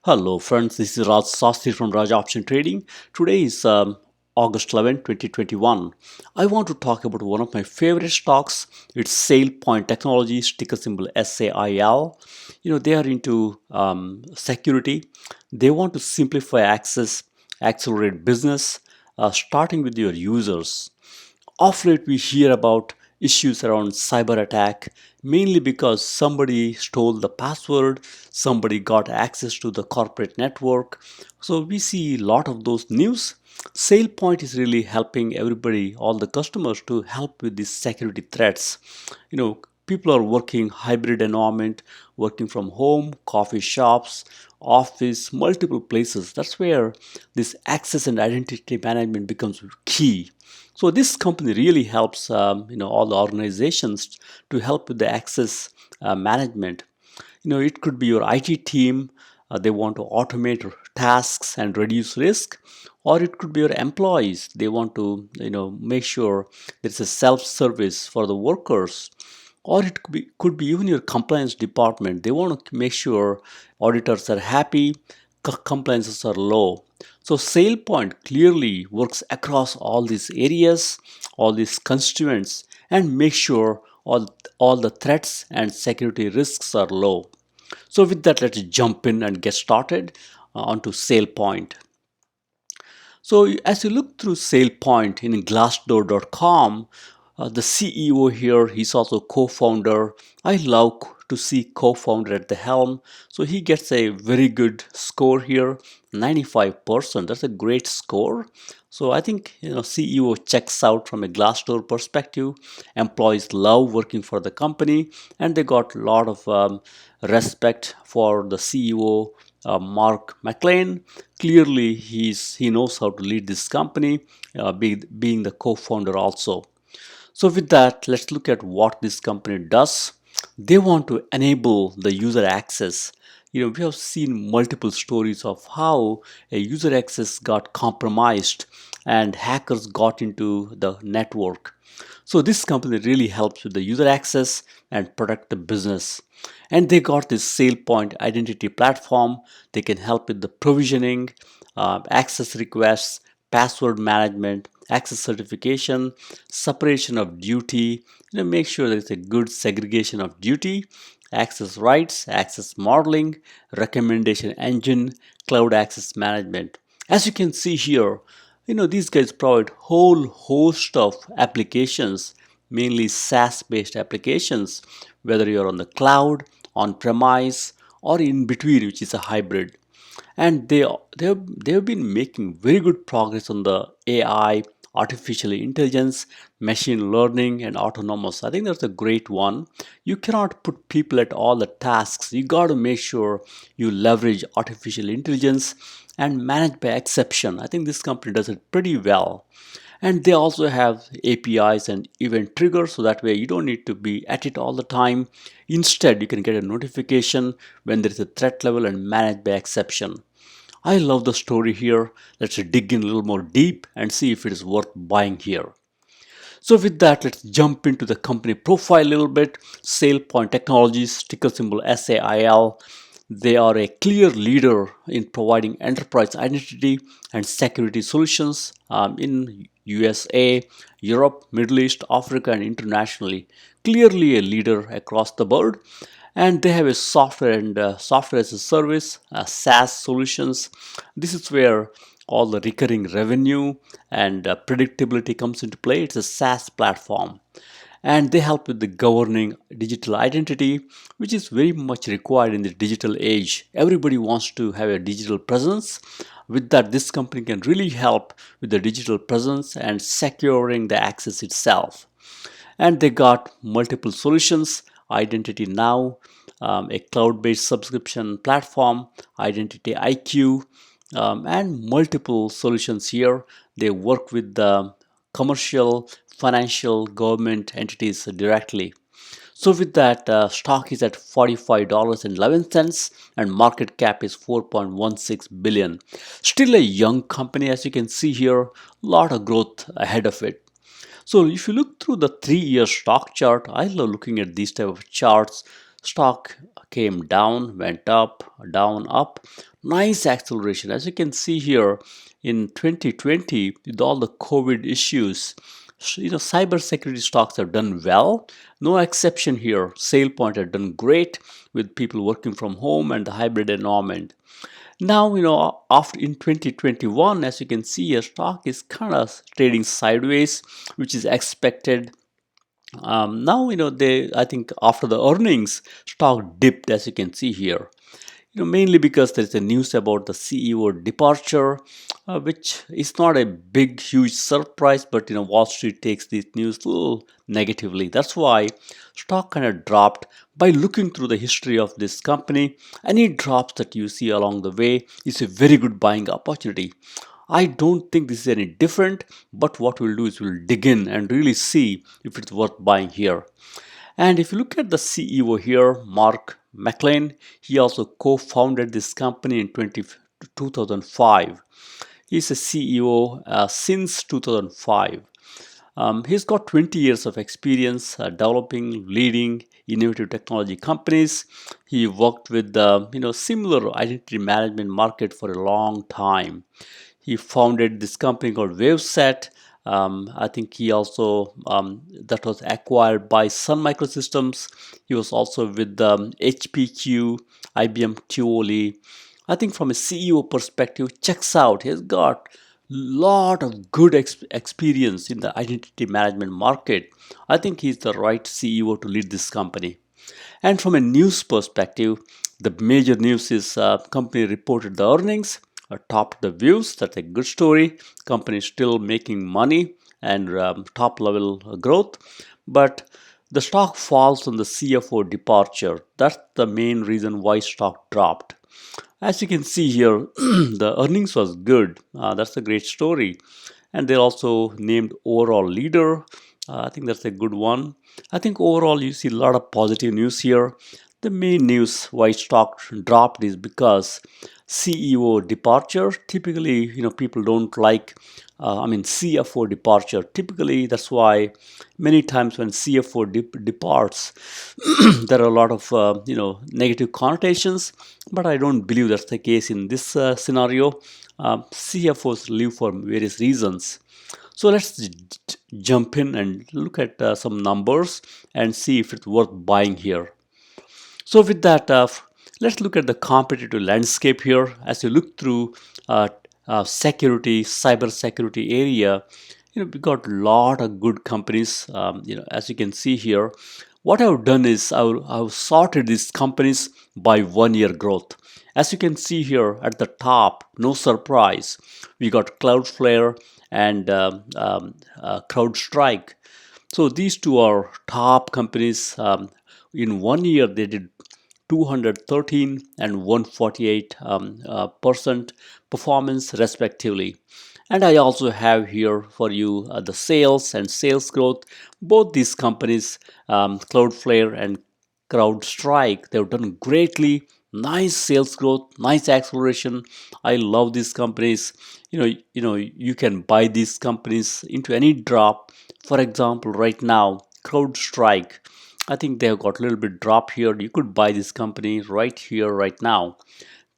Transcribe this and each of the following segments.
Hello friends, this is Raj Sastry from Raj Option Trading. Today is August 11, 2021. I want to talk about one of my favorite stocks. It's SailPoint Technologies, ticker symbol SAIL. They are into security. They want to simplify access, accelerate business, starting with your users. Of late, we hear about issues around cyber attack, mainly because somebody stole the password, somebody got access to the corporate network. So we see a lot of those news. SailPoint is really helping everybody, all the customers, to help with these security threats. People are working hybrid environment, working from home, coffee shops, office, multiple places. That's where this access and identity management becomes key. So this company really helps all the organizations to help with the access management. It could be your IT team. They want to automate tasks and reduce risk, or it could be your employees. They want to make sure there's a self-service for the workers, or it could be even your compliance department. They want to make sure auditors are happy, compliances are low. So SailPoint clearly works across all these areas, all these constituents, and make sure all the threats and security risks are low. So with that, let's jump in and get started onto SailPoint. So as you look through SailPoint in Glassdoor.com, the CEO here, he's also co-founder. I love to see co-founder at the helm. So he gets a very good score here, 95%. That's a great score. So I think CEO checks out from a Glassdoor perspective. Employees love working for the company, and they got a lot of respect for the CEO, Mark McLean. Clearly, he knows how to lead this company, being the co-founder also. So with that, let's look at what this company does. They want to enable the user access. We have seen multiple stories of how a user access got compromised and hackers got into the network. So this company really helps with the user access and protect the business. And they got this SailPoint identity platform. They can help with the provisioning, access requests, password management, access certification, separation of duty. Make sure there's a good segregation of duty, access rights, access modeling, recommendation engine, cloud access management. As you can see here, these guys provide whole host of applications, mainly SaaS based applications, whether you're on the cloud, on premise, or in between, which is a hybrid. And they've been making very good progress on the AI, artificial intelligence, machine learning, and autonomous. I think that's a great one. You cannot put people at all the tasks. You got to make sure you leverage artificial intelligence and manage by exception. I think this company does it pretty well. And they also have APIs and event triggers, so that way you don't need to be at it all the time. Instead, you can get a notification when there is a threat level and manage by exception. I love the story here. Let's dig in a little more deep and see if it is worth buying here. So with that, let's jump into the company profile a little bit. SailPoint Technologies, ticker symbol SAIL. They are a clear leader in providing enterprise identity and security solutions in USA, Europe, Middle East, Africa, and internationally. Clearly a leader across the board. And they have a software and software as a service, SaaS solutions. This is where all the recurring revenue and predictability comes into play. It's a SaaS platform. And they help with the governing digital identity, which is very much required in the digital age. Everybody wants to have a digital presence. With that, this company can really help with the digital presence and securing the access itself. And they got multiple solutions: Identity Now, a cloud-based subscription platform, Identity IQ, and multiple solutions here. They work with the commercial, financial, government entities directly. So with that, stock is at $45.11 and market cap is 4.16 billion. Still a young company, as you can see here, a lot of growth ahead of it. So if you look through the 3-year stock chart, I love looking at these type of charts. Stock came down, went up, down, up. Nice acceleration. As you can see here, in 2020, with all the COVID issues, cybersecurity stocks have done well. No exception here. SailPoint had done great with people working from home and the hybrid environment. Now, after in 2021, as you can see, your stock is kind of trading sideways, which is expected. Now, I think after the earnings, stock dipped, as you can see here. Mainly because there's a news about the CEO departure, which is not a big, huge surprise, but Wall Street takes this news a little negatively. That's why stock kind of dropped. By looking through the history of this company, any drops that you see along the way is a very good buying opportunity. I don't think this is any different, but what we'll do is we'll dig in and really see if it's worth buying here. And if you look at the CEO here, Mark McLean, he also co-founded this company in 2005. He's a CEO since 2005. He's got 20 years of experience developing, leading innovative technology companies. He worked with the similar identity management market for a long time. He founded this company called Waveset. I think he also that was acquired by Sun Microsystems. He was also with HPQ, IBM Tivoli. I think from a CEO perspective, checks out. He's got lot of good experience in the identity management market. I think he's the right CEO to lead this company. And from a news perspective, the major news is company reported the earnings, topped the views. That's a good story. Company is still making money and top level growth, but the stock falls on the CFO departure. That's the main reason why stock dropped. As you can see here, the earnings was good. That's a great story. And they're also named overall leader. I think that's a good one. I think overall you see a lot of positive news here. The main news why stock dropped is because CEO departure. Typically, people don't like, CFO departure. Typically, that's why many times when CFO departs, there are a lot of, negative connotations. But I don't believe that's the case in this scenario. CFOs leave for various reasons. So let's jump in and look at some numbers and see if it's worth buying here. So with that, let's look at the competitive landscape here. As you look through security, cyber security area, we got a lot of good companies. As you can see here, what I've done is I've sorted these companies by 1 year growth. As you can see here at the top, no surprise, we got Cloudflare and CrowdStr. So these two are top companies. In 1 year, they did 213 and 148% performance respectively. And I also have here for you the sales and sales growth. Both these companies, Cloudflare and CrowdStr, they've done greatly. Nice sales growth, nice acceleration. I love these companies. You can buy these companies into any drop. For example, right now, CrowdStr, I think they have got a little bit drop here. You could buy this company right here, right now.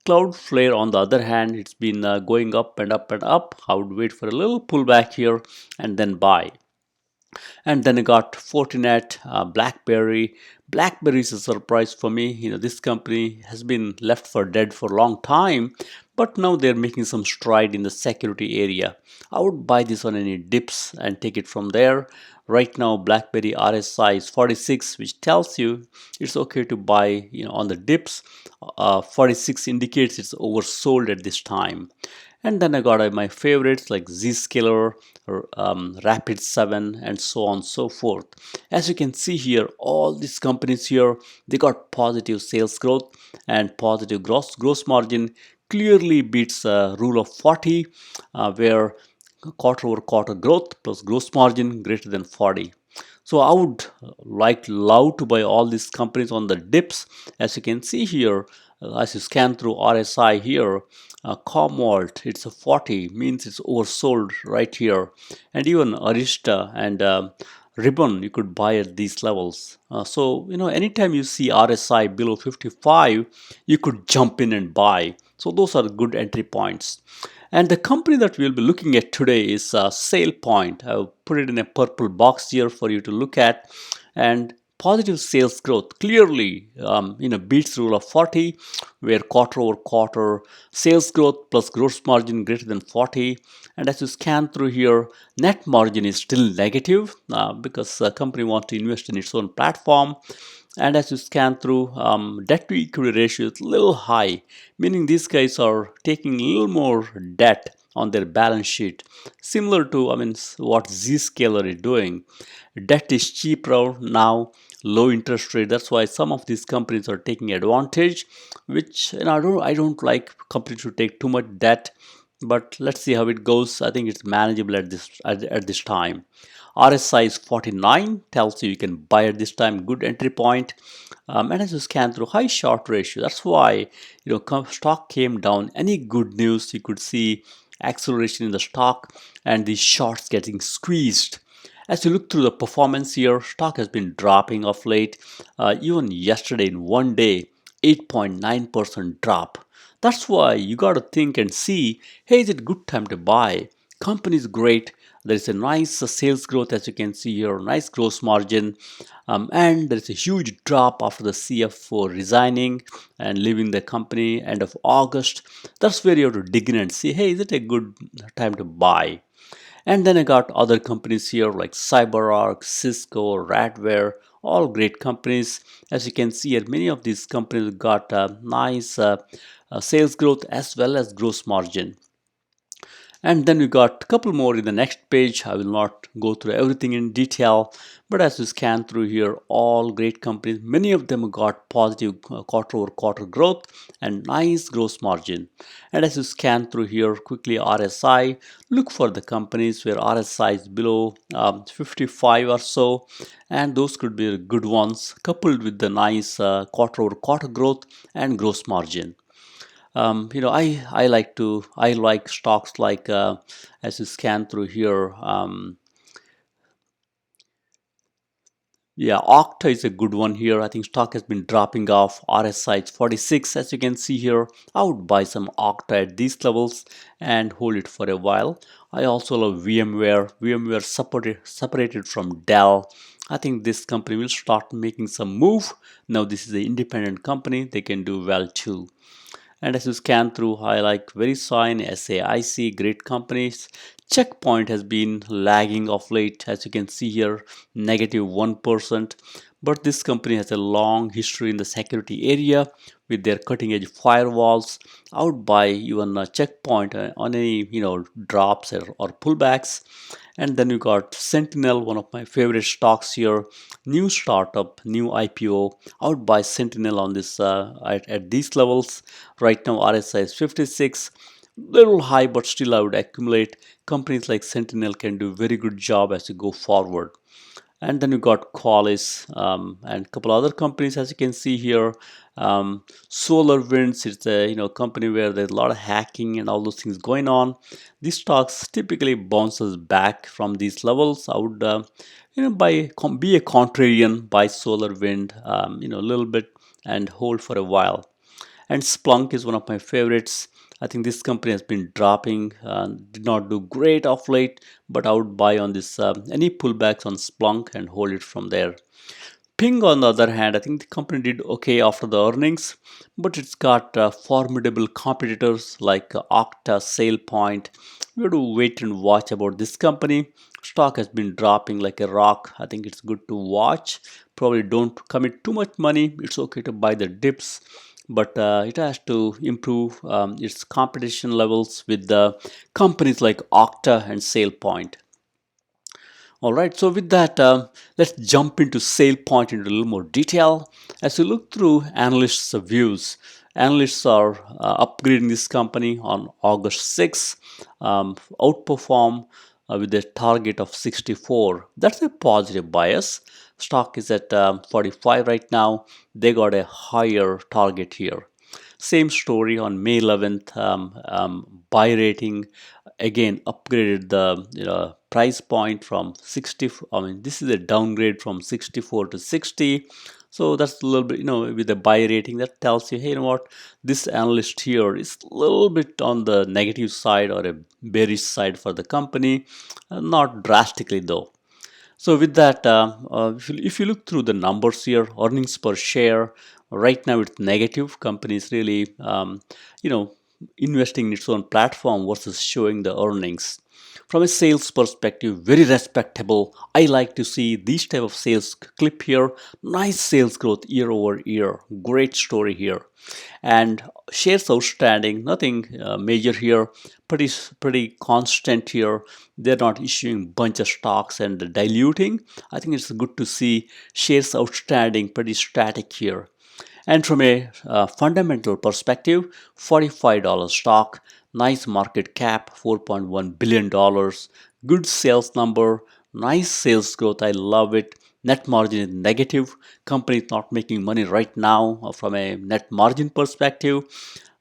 Cloudflare, on the other hand, it's been going up and up and up. I would wait for a little pullback here and then buy. And then I got Fortinet, BlackBerry. BlackBerry is a surprise for me. This company has been left for dead for a long time, but now they're making some stride in the security area. I would buy this on any dips and take it from there. Right now, BlackBerry RSI is 46, which tells you it's okay to buy, on the dips. 46 indicates it's oversold at this time. And then I got my favorites like Zscaler, Rapid7, and so on and so forth. As you can see here, all these companies here, they got positive sales growth and positive gross margin. Clearly beats rule of 40, where quarter over quarter growth plus gross margin greater than 40. So I would love to buy all these companies on the dips. As you can see here, as you scan through RSI here, CommVaul, it's a 40, means it's oversold right here. And even Arista and ribbon you could buy at these levels. So anytime you see RSI below 55, you could jump in and buy. So those are good entry points. And the company that we'll be looking at today is SailPoint. I've put it in a purple box here for you to look at. And positive sales growth clearly beats rule of 40, where quarter over quarter sales growth plus gross margin greater than 40. And as you scan through here, net margin is still negative because the company wants to invest in its own platform. And as you scan through, debt to equity ratio is a little high, meaning these guys are taking a little more debt on their balance sheet, similar to what Zscaler is doing. Debt is cheaper now, low interest rate. That's why some of these companies are taking advantage, which I don't like companies to take too much debt. But let's see how it goes. I think it's manageable at this time. RSI is 49, tells you can buy at this time, good entry point. And as you scan through, high short ratio. That's why stock came down. Any good news, you could see acceleration in the stock and the shorts getting squeezed. As you look through the performance here, stock has been dropping of late. Even yesterday in one day, 8.9% drop. That's why you got to think and see, hey, is it good time to buy? Company is great. There is a nice sales growth, as you can see here, nice gross margin, and there is a huge drop after the CFO resigning and leaving the company end of August. That's where you have to dig in and see, hey, is it a good time to buy? And then I got other companies here like CyberArk, Cisco, Radware, all great companies. As you can see here, many of these companies got nice sales growth as well as gross margin. And then we got a couple more in the next page. I will not go through everything in detail, but as you scan through here, all great companies, many of them got positive quarter over quarter growth and nice gross margin. And as you scan through here quickly, RSI, look for the companies where RSI is below 55 or so, and those could be good ones coupled with the nice quarter over quarter growth and gross margin. I like stocks like as you scan through here. Yeah, Okta is a good one here. I think stock has been dropping off. RSI is 46, as you can see here. I would buy some Okta at these levels and hold it for a while. I also love VMware. VMware separated from Dell. I think this company will start making some move. Now this is an independent company. They can do well too. And as you scan through, I like VeriSign, SAIC, great companies. Checkpoint has been lagging of late, as you can see here, negative 1%. But this company has a long history in the security area with their cutting edge firewalls. I would buy even a Checkpoint on any drops or pullbacks. And then we got Sentinel, one of my favorite stocks here. New startup, new IPO. I would buy Sentinel on this at these levels. Right now RSI is 56. Little high, but still I would accumulate. Companies like Sentinel can do very good job as you go forward. And then we got Qualys and a couple other companies, as you can see here. SolarWinds, it's a company where there's a lot of hacking and all those things going on. These stocks typically bounces back from these levels. I would be a contrarian, buy SolarWind a little bit and hold for a while. And Splunk is one of my favorites. I think this company has been dropping, did not do great of late, but I would buy on this any pullbacks on Splunk and hold it from there. Ping, on the other hand, I think the company did okay after the earnings, but it's got formidable competitors like Okta, SailPoint. We have to wait and watch about this company. Stock has been dropping like a rock. I think it's good to watch. Probably don't commit too much money. It's okay to buy the dips, but it has to improve its competition levels with the companies like Okta and SailPoint. All right, so with that, let's jump into SailPoint into a little more detail. As you look through analysts' views, analysts are upgrading this company on August 6, outperform with a target of 64. That's a positive bias. Stock is at 45 right now. They got a higher target here. Same story on May 11th, buy rating again upgraded the price point from 60. I mean, this is a downgrade from 64 to 60. So that's a little bit, with the buy rating, that tells you, hey, you know what, this analyst here is a little bit on the negative side or a bearish side for the company, not drastically though. So with that, if you look through the numbers here, earnings per share, right now it's negative. Companies really, investing in its own platform versus showing the earnings. From a sales perspective, very respectable. I like to see these type of sales clip here. Nice sales growth year over year. Great story here. And shares outstanding, nothing major here. Pretty constant here. They're not issuing bunch of stocks and diluting. I think it's good to see shares outstanding pretty static here. And from a fundamental perspective, $45 stock, nice market cap, $4.1 billion, good sales number, nice sales growth, I love it. Net margin is negative. Company is not making money right now from a net margin perspective.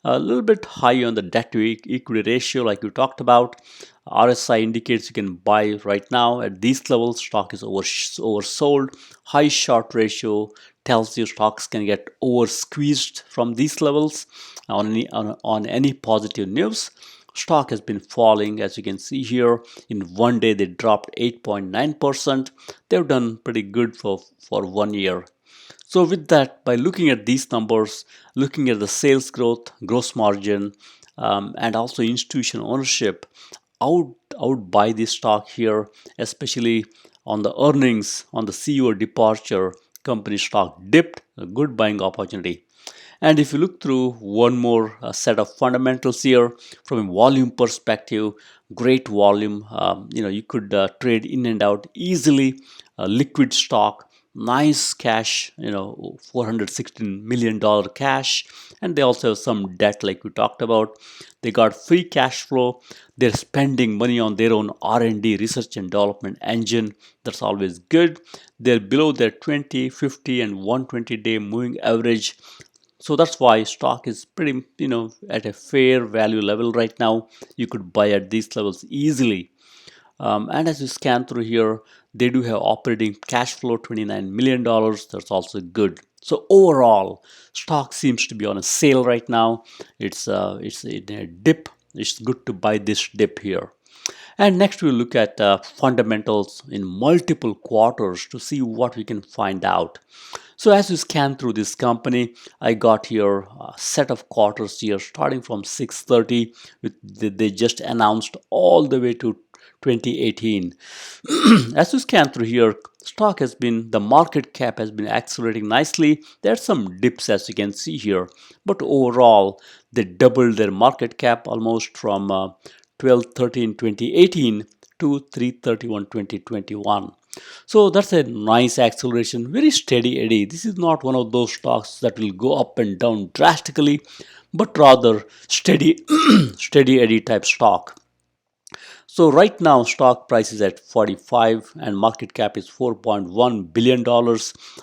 A little bit high on the debt to equity ratio like you talked about. RSI indicates you can buy right now at these levels. Stock is oversold. High short ratio tells you stocks can get over squeezed from these levels. On any positive news, stock has been falling. As you can see here, in one day they dropped 8.9%. They've done pretty good for 1 year. So with that, by looking at these numbers, looking at the sales growth, gross margin, and also institutional ownership, I would buy this stock here, especially on the earnings, on the CEO departure, company stock dipped, a good buying opportunity. And if you look through one more set of fundamentals here, from a volume perspective, great volume. You could trade in and out easily. Liquid stock, nice cash. $416 million cash, and they also have some debt, like we talked about. They got free cash flow. They're spending money on their own R&D, research and development engine. That's always good. They're below their 20, 50, and 120-day moving average. So that's why stock is pretty, at a fair value level right now. You could buy at these levels easily. And as you scan through here, they do have operating cash flow, $29 million. That's also good. So overall, stock seems to be on a sale right now. It's in a dip. It's good to buy this dip here. And next we'll look at fundamentals in multiple quarters to see what we can find out. So as you scan through this company, I got here a set of quarters here starting from 630. They just announced all the way to 2018. As you scan through here, the market cap has been accelerating nicely. There are some dips as you can see here, but overall they doubled their market cap almost from 1213 2018 to 331 2021. So that's a nice acceleration, very steady eddy. This is not one of those stocks that will go up and down drastically, but rather steady steady eddy type stock. So right now stock price is at 45 and market cap is $4.1 billion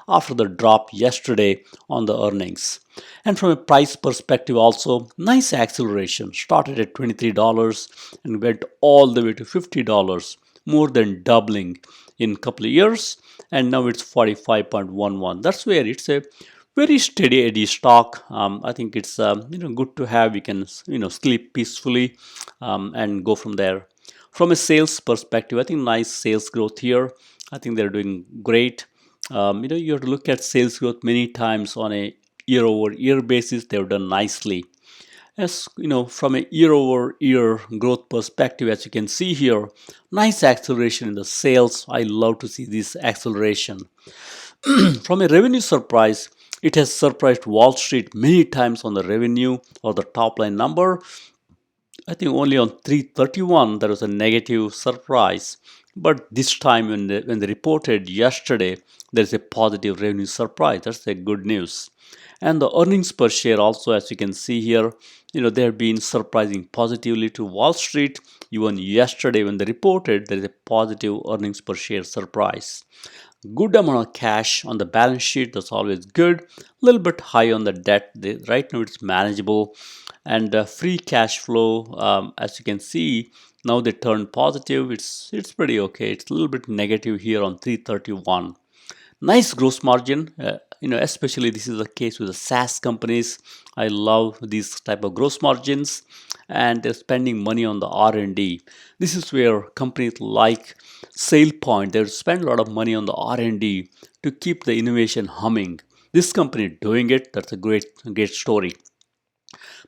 after the drop yesterday on the earnings. And from a price perspective also, nice acceleration. Started at $23 and went all the way to $50, more than doubling in a couple of years, and now it's 45.11. That's where it's a very steady eddy stock. I think it's good to have. You can sleep peacefully and go from there. From a sales perspective, I think nice sales growth here. I think they're doing great. You have to look at sales growth many times on a year-over-year basis. They've done nicely. As from a year-over-year growth perspective, as you can see here, nice acceleration in the sales. I love to see this acceleration. From a revenue surprise, it has surprised Wall Street many times on the revenue or the top line number. I think only on 331 there was a negative surprise, but this time when they reported yesterday, there's a positive revenue surprise. That's a good news. And the earnings per share also, as you can see here, they've been surprising positively to Wall Street. Even yesterday when they reported, there is a positive earnings per share surprise. Good amount of cash on the balance sheet. That's always good. A little bit high on the debt. Right now it's manageable. And free cash flow, as you can see, now they turned positive. It's pretty okay. It's a little bit negative here on 331. Nice gross margin, especially this is the case with the SaaS companies. I love these type of gross margins, and they're spending money on the R&D. This is where companies like SailPoint, they spend a lot of money on the R&D to keep the innovation humming. This company doing it, that's a great story.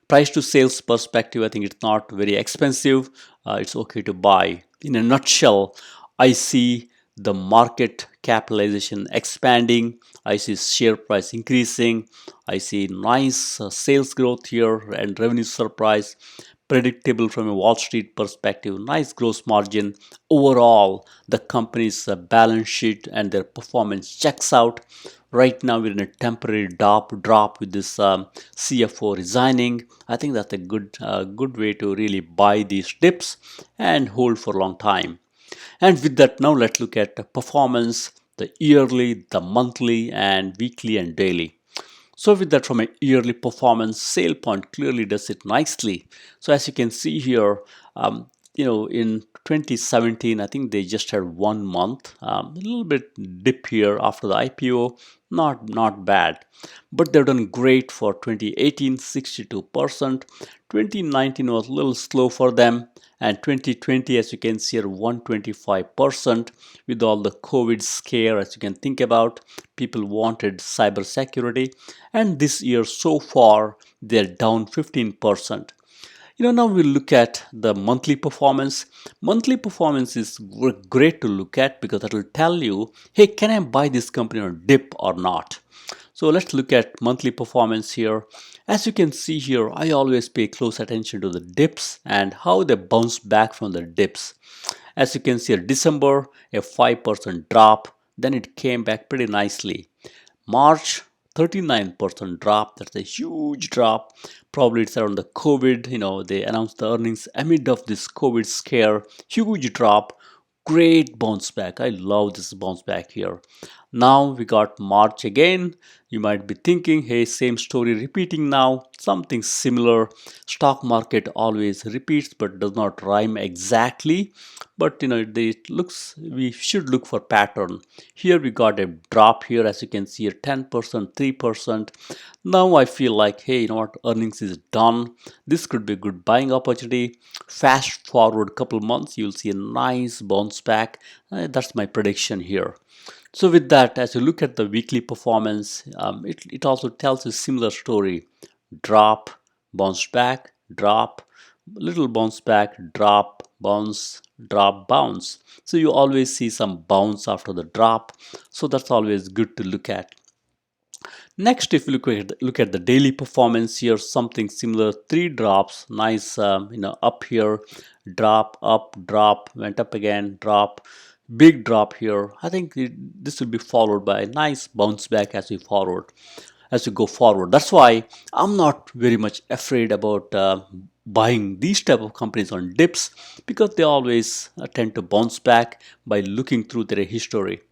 Price to sales perspective, I think it's not very expensive. It's okay to buy. In a nutshell, I see the market capitalization expanding. I see share price increasing. I see nice sales growth here and revenue surprise, predictable from a Wall Street perspective, nice gross margin. Overall, the company's balance sheet and their performance checks out. Right now, we're in a temporary drop with this CFO resigning. I think that's a good way to really buy these dips and hold for a long time. And with that, now let's look at the performance, the yearly, the monthly, and weekly and daily. So with that, from a yearly performance, SailPoint clearly does it nicely. So as you can see here, in 2017, I think they just had 1 month, a little bit dip here after the IPO, not bad. But they've done great for 2018, 62%. 2019 was a little slow for them. And 2020, as you can see here, 125% with all the COVID scare, as you can think about. People wanted cybersecurity. And this year so far, they're down 15%. Now we'll look at the monthly performance. Monthly performance is great to look at because that will tell you, hey, can I buy this company on dip or not? So let's look at monthly performance here. As you can see here, I always pay close attention to the dips and how they bounce back from the dips. As you can see, December, a 5% drop, then it came back pretty nicely. March, 39% drop. That's a huge drop. Probably it's around the COVID. They announced the earnings amid of this COVID scare. Huge drop. Great bounce back. I love this bounce back here. Now we got March again. You might be thinking, hey, same story repeating now. Something similar. Stock market always repeats but does not rhyme exactly. But we should look for pattern. Here we got a drop here, as you can see here, 10%, 3%. Now I feel like, hey, earnings is done. This could be a good buying opportunity. Fast forward couple months, you'll see a nice bounce back. That's my prediction here. So with that, as you look at the weekly performance, it also tells a similar story. Drop, bounce back, drop, little bounce back, drop, bounce, drop, bounce. So you always see some bounce after the drop. So that's always good to look at. Next, if you look at the daily performance here, something similar, 3 drops, nice, up here, drop, up, drop, went up again, drop, big drop here. I think this will be followed by a nice bounce back as we go forward. That's why I'm not very much afraid about buying these type of companies on dips, because they always tend to bounce back by looking through their history.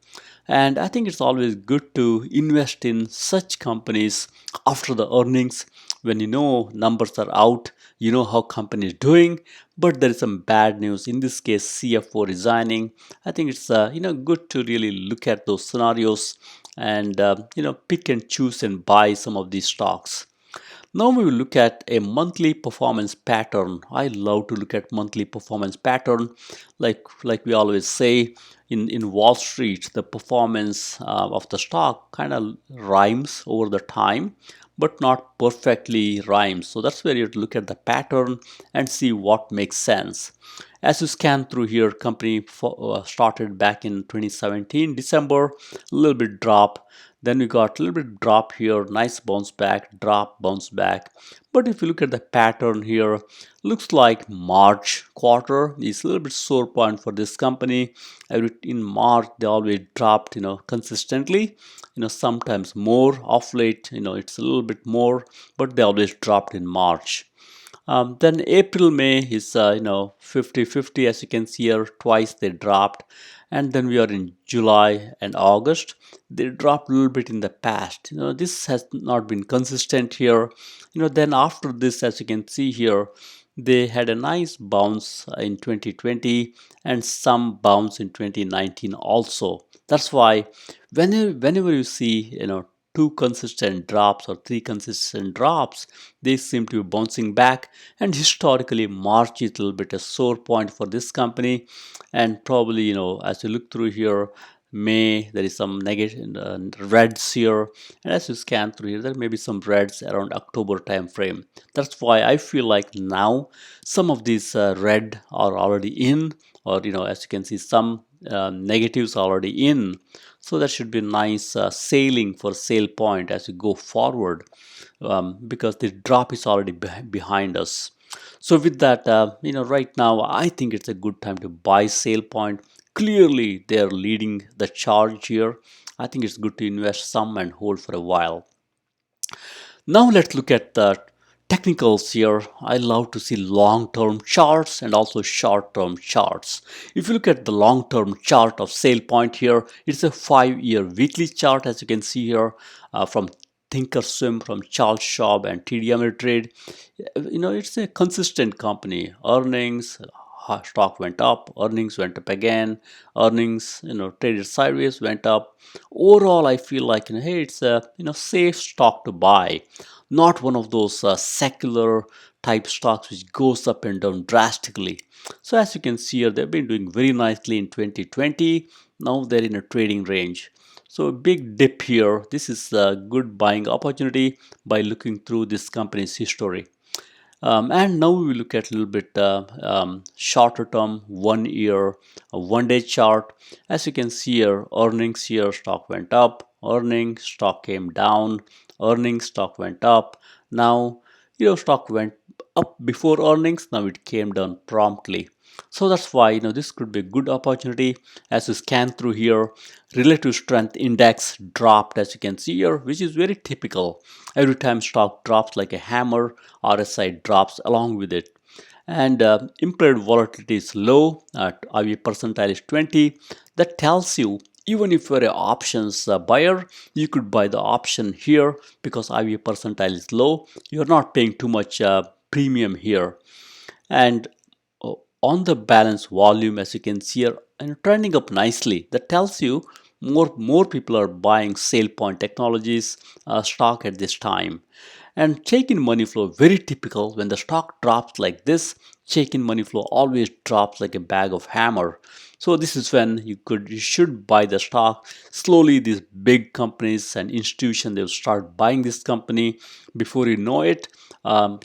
And I think it's always good to invest in such companies after the earnings, when numbers are out, how company is doing, but there is some bad news. In this case, CFO resigning. I think it's good to really look at those scenarios and pick and choose and buy some of these stocks. Now we will look at a monthly performance pattern. I love to look at monthly performance pattern. Like we always say, in Wall Street, the performance of the stock kind of rhymes over the time, but not perfectly rhymes. So that's where you have to look at the pattern and see what makes sense. As you scan through here, company started back in 2017, December, a little bit drop. Then we got a little bit drop here, nice bounce back, drop, bounce back. But if you look at the pattern here, looks like March quarter is a little bit sore point for this company. In March, they always dropped, consistently, sometimes more. Off late, it's a little bit more, but they always dropped in March. Then April, May is 50-50, as you can see here, twice they dropped. and then we are in July and August. They dropped a little bit in the past. This has not been consistent here. Then after this, as you can see here, they had a nice bounce in 2020 and some bounce in 2019 also. That's why whenever you see two consistent drops or three consistent drops, they seem to be bouncing back. And historically, March is a little bit a sore point for this company. And probably, as you look through here, May, there is some negative reds here, and as you scan through here, there may be some reds around October time frame. That's why I feel like now some of these red are already in, or as you can see, some negatives are already in. So that should be nice sailing for SailPoint as we go forward, because the drop is already behind us. So with that, right now I think it's a good time to buy SailPoint. Clearly, they're leading the charge here. I think it's good to invest some and hold for a while. Now let's look at the technicals here. I love to see long-term charts and also short-term charts. If you look at the long-term chart of SailPoint here, it's a 5-year weekly chart, as you can see here, from Thinkorswim, from Charles Schwab and TD Ameritrade. It's a consistent company. Earnings, stock went up, earnings went up again, earnings traded sideways, went up. Overall, I feel like hey, it's a safe stock to buy, not one of those secular type stocks which goes up and down drastically. So as you can see here, they've been doing very nicely in 2020. Now they're in a trading range. So a big dip here. This is a good buying opportunity by looking through this company's history. And now we look at a little bit shorter term, 1 year, a 1-day chart. As you can see here, earnings here, stock went up, earnings, stock came down, earnings, stock went up. Now, stock went up before earnings, now it came down promptly. So that's why this could be a good opportunity. As you scan through here, relative strength index dropped, as you can see here, which is very typical. Every time stock drops like a hammer, RSI drops along with it. And implied volatility is low. IV percentile is 20. That tells you even if you're an options buyer, you could buy the option here because IV percentile is low. You're not paying too much premium here. And on the balance volume, as you can see here, and trending up nicely. That tells you more people are buying SailPoint Technologies stock at this time. And check-in money flow, very typical. When the stock drops like this, check-in money flow always drops like a bag of hammer. So this is when you should buy the stock. Slowly these big companies and institutions, they'll start buying this company. Before you know it,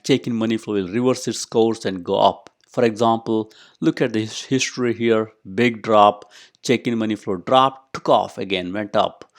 check-in money flow will reverse its course and go up. For example, look at the history here, big drop, check-in money flow dropped, took off again, went up.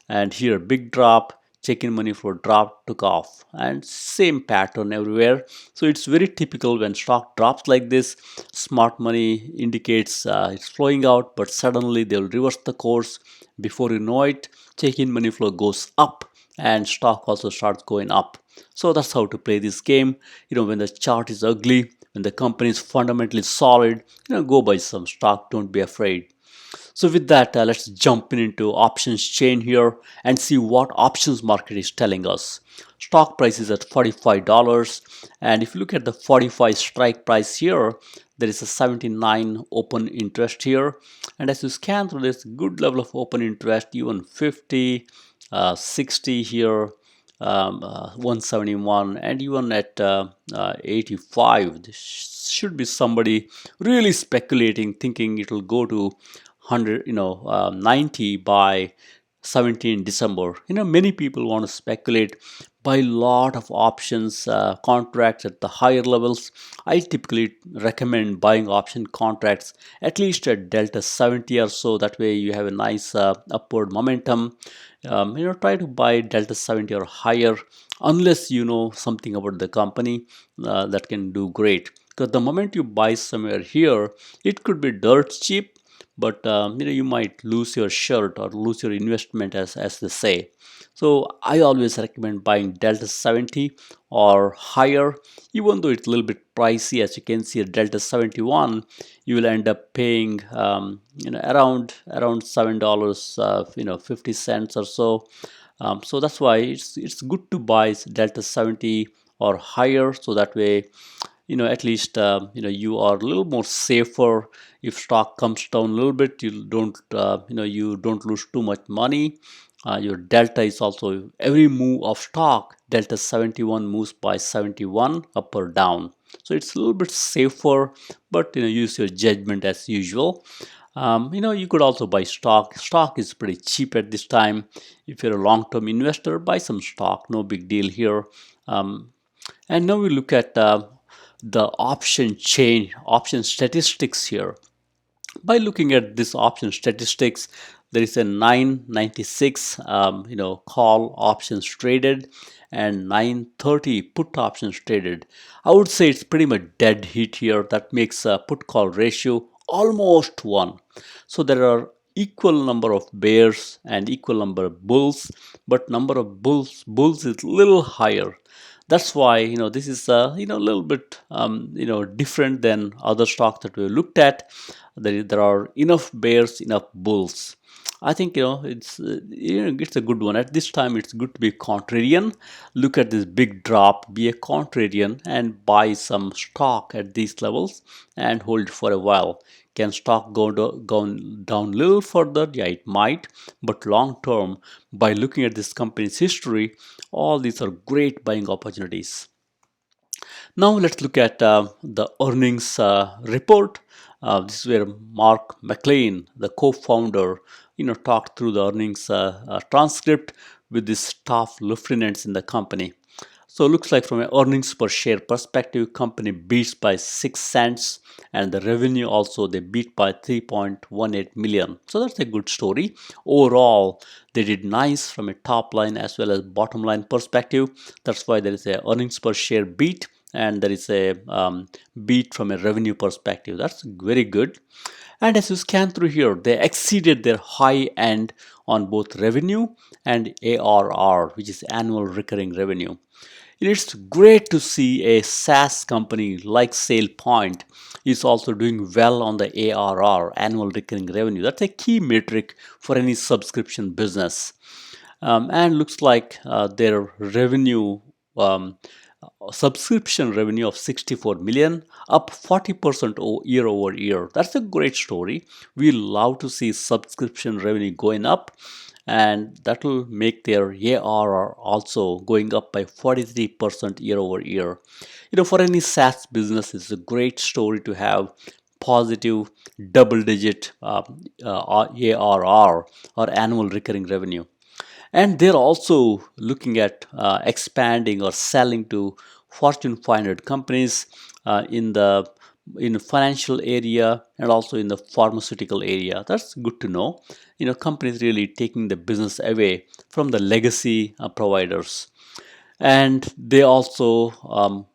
And here, big drop, check-in money flow dropped, took off. And same pattern everywhere. So it's very typical when stock drops like this, smart money indicates it's flowing out, but suddenly they'll reverse the course. Before you know it, check-in money flow goes up and stock also starts going up. So that's how to play this game. When the chart is ugly, when the company is fundamentally solid, go buy some stock, don't be afraid. So with that, let's jump into options chain here and see what options market is telling us. Stock price is at $45, and if you look at the 45 strike price here, there is a 79 open interest here, and as you scan through this, good level of open interest, even 50, 60 here, 171, and even at 85. This should be somebody really speculating, thinking it will go to 100, 90 by 17 December. Many people want to speculate, buy a lot of options contracts at the higher levels. I typically recommend buying option contracts at least at delta 70 or so. That way you have a nice upward momentum. Try to buy delta 70 or higher unless you know something about the company that can do great. Because the moment you buy somewhere here, it could be dirt cheap, but you might lose your shirt or lose your investment, as they say. So I always recommend buying Delta 70 or higher, even though it's a little bit pricey. As you can see, at Delta 71, you will end up paying around $7, 50 cents or so. So that's why it's good to buy Delta 70 or higher, so that way at least you are a little more safer. If stock comes down a little bit, you don't lose too much money. Your delta is also, every move of stock, delta 71 moves by 71 up or down, so it's a little bit safer, but use your judgment as usual. You could also buy stock is pretty cheap at this time. If you're a long-term investor, buy some stock, no big deal here. And now we look at the option statistics here. By looking at this option statistics, there is a 996 call options traded and 930 put options traded. I would say it's pretty much dead heat here. That makes a put call ratio almost 1. So there are equal number of bears and equal number of bulls, but number of bulls is a little higher. That's why this is a little bit different than other stocks that we looked at. There are enough bears, enough bulls. I think it's a good one. At this time, it's good to be contrarian. Look at this big drop, be a contrarian, and buy some stock at these levels and hold it for a while. Can stock go down a little further? Yeah, it might. But long term, by looking at this company's history, all these are great buying opportunities. Now let's look at the earnings report. This is where Mark McLean, the co-founder, talked through the earnings transcript with the staff lieutenants in the company. So it looks like from an earnings per share perspective, company beats by 6 cents, and the revenue also they beat by 3.18 million. So that's a good story. Overall, they did nice from a top line as well as bottom line perspective. That's why there is a earnings per share beat, and there is a beat from a revenue perspective. That's very good. And as you scan through here, they exceeded their high end on both revenue and ARR, which is annual recurring revenue. It's great to see a SaaS company like SailPoint is also doing well on the ARR, annual recurring revenue. That's a key metric for any subscription business. And looks like their revenue, subscription revenue of 64 million, up 40% year over year. That's a great story. We love to see subscription revenue going up, and that will make their ARR also going up by 43% year over year. For any SaaS business, it's a great story to have positive double-digit ARR, or annual recurring revenue. And they're also looking at expanding or selling to Fortune 500 companies in the financial area and also in the pharmaceutical area. That's good to know. Companies really taking the business away from the legacy providers. And they also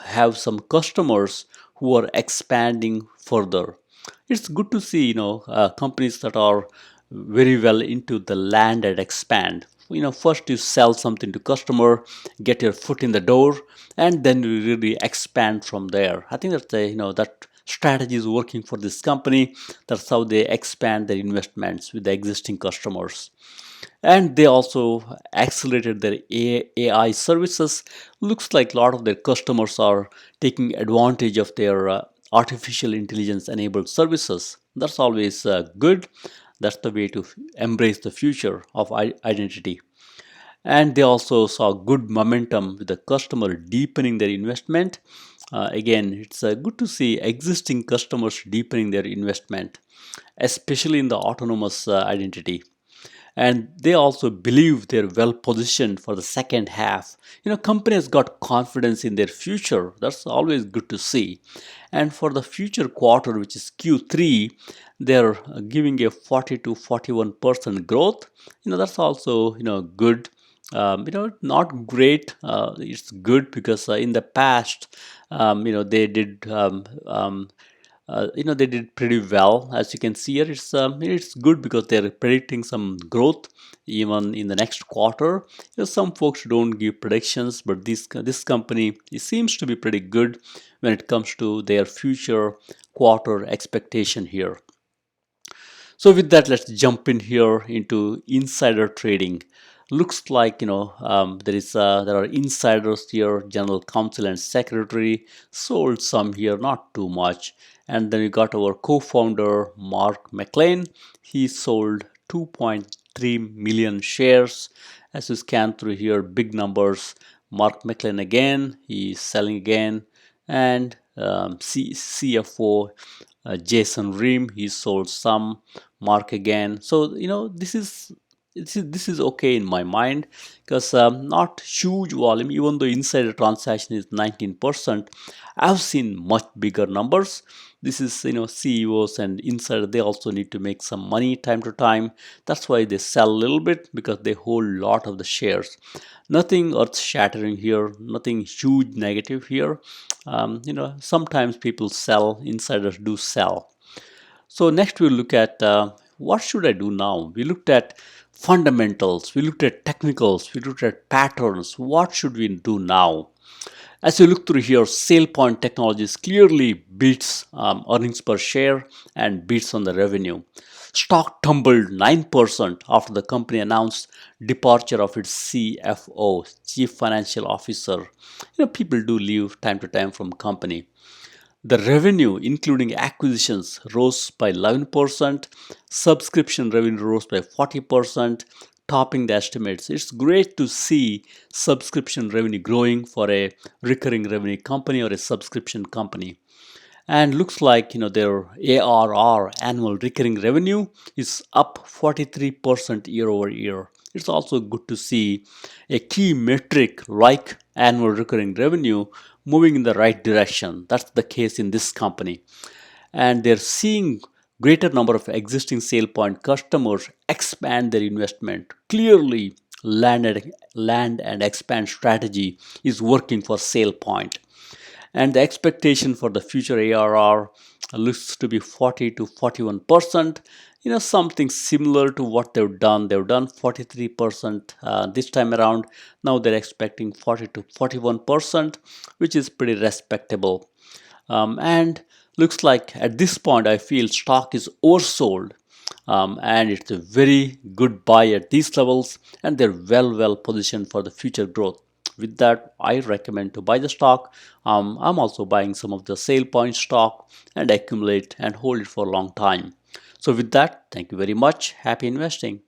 have some customers who are expanding further. It's good to see companies that are very well into the land and expand. First you sell something to customer, get your foot in the door, and then you really expand from there. I think that that strategy is working for this company. That's how they expand their investments with the existing customers. And they also accelerated their AI services. Looks like a lot of their customers are taking advantage of their artificial intelligence enabled services. That's always good. That's the way to embrace the future of identity. And they also saw good momentum with the customer deepening their investment. Again, it's good to see existing customers deepening their investment, especially in the autonomous identity. And they also believe they're well positioned for the second half. Companies got confidence in their future. That's always good to see. And for the future quarter, which is Q3, they're giving a 40 to 41% growth. That's also good. Not great. It's good because in the past, they did They did pretty well. As you can see here, it's good because they're predicting some growth even in the next quarter. Some folks don't give predictions, but this company, it seems to be pretty good when it comes to their future quarter expectation here. So with that, let's jump in here into insider trading. Looks like there are insiders here. General counsel and secretary sold some here, not too much. And then we got our co-founder Mark McLean. He sold 2.3 million shares. As you scan through here, big numbers. Mark McLean again, he's selling again. And CFO Jason Ream, he sold some. Mark again. So this is okay in my mind, because not huge volume. Even though insider transaction is 19%, I've seen much bigger numbers. This is CEOs and insider, they also need to make some money time to time. That's why they sell a little bit, because they hold a lot of the shares. Nothing earth shattering here, nothing huge negative here. Sometimes people sell, insiders do sell. So next we'll look at what should I do now. We looked at fundamentals, we looked at technicals, we looked at patterns. What should we do now? As you look through here, SailPoint Technologies clearly beats earnings per share and beats on the revenue. Stock tumbled 9% after the company announced departure of its CFO, Chief Financial Officer. People do leave time to time from company. The revenue, including acquisitions, rose by 11%. Subscription revenue rose by 40%, topping the estimates. It's great to see subscription revenue growing for a recurring revenue company or a subscription company. And looks like their ARR, annual recurring revenue, is up 43% year over year. It's also good to see a key metric like annual recurring revenue moving in the right direction. That's the case in this company. And they're seeing greater number of existing SailPoint customers expand their investment. Clearly, land and expand strategy is working for SailPoint. And the expectation for the future ARR looks to be 40 to 41%. Something similar to what they've done. They've done 43% this time around. Now they're expecting 40 to 41%, which is pretty respectable. And looks like at this point, I feel stock is oversold. And it's a very good buy at these levels, and they're well positioned for the future growth. With that, I recommend to buy the stock. I'm also buying some of the SailPoint stock and accumulate and hold it for a long time. So with that, thank you very much. Happy investing.